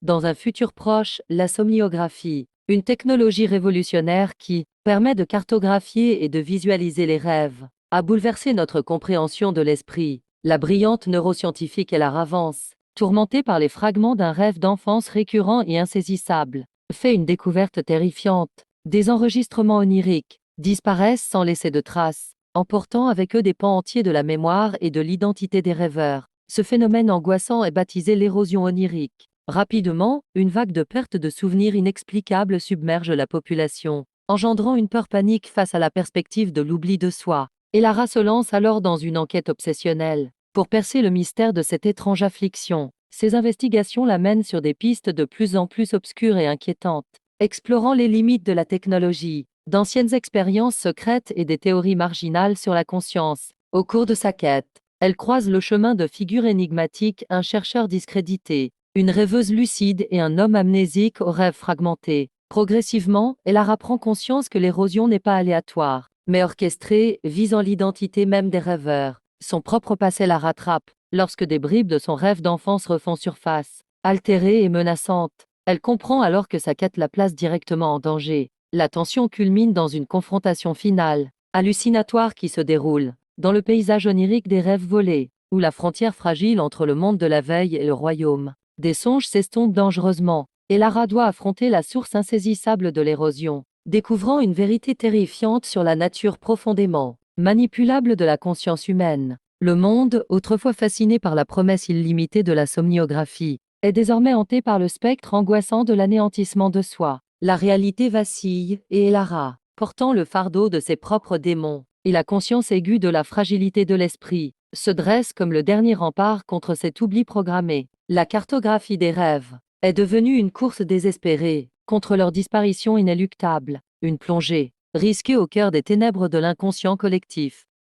Dans un futur proche, la somniographie, une technologie révolutionnaire qui permet de cartographier et de visualiser les rêves, a bouleversé notre compréhension de l'esprit. La brillante neuroscientifique Ella Vance, tourmentée par les fragments d'un rêve d'enfance récurrent et insaisissable, fait une découverte terrifiante. Des enregistrements oniriques disparaissent sans laisser de traces, emportant avec eux des pans entiers de la mémoire et de l'identité des rêveurs. Ce phénomène angoissant est baptisé l'érosion onirique. Rapidement, une vague de perte de souvenirs inexplicables submerge la population, engendrant une peur panique face à la perspective de l'oubli de soi. Et Lara se lance alors dans une enquête obsessionnelle. Pour percer le mystère de cette étrange affliction, ses investigations la mènent sur des pistes de plus en plus obscures et inquiétantes, explorant les limites de la technologie, d'anciennes expériences secrètes et des théories marginales sur la conscience. Au cours de sa quête, elle croise le chemin de figures énigmatiques, un chercheur discrédité, une rêveuse lucide et un homme amnésique aux rêves fragmentés. Progressivement, Lara prend conscience que l'érosion n'est pas aléatoire, mais orchestrée, visant l'identité même des rêveurs. Son propre passé la rattrape, lorsque des bribes de son rêve d'enfance refont surface. Altérée et menaçante, elle comprend alors que sa quête la place directement en danger. La tension culmine dans une confrontation finale, hallucinatoire qui se déroule dans le paysage onirique des rêves volés, où la frontière fragile entre le monde de la veille et le royaume des songes s'estompe dangereusement, et Lara doit affronter la source insaisissable de l'érosion, découvrant une vérité terrifiante sur la nature profondément manipulable de la conscience humaine. Le monde, autrefois fasciné par la promesse illimitée de la somniographie, est désormais hanté par le spectre angoissant de l'anéantissement de soi. La réalité vacille, et Lara, portant le fardeau de ses propres démons, et la conscience aiguë de la fragilité de l'esprit, se dresse comme le dernier rempart contre cet oubli programmé. La cartographie des rêves est devenue une course désespérée contre leur disparition inéluctable, une plongée risquée au cœur des ténèbres de l'inconscient collectif.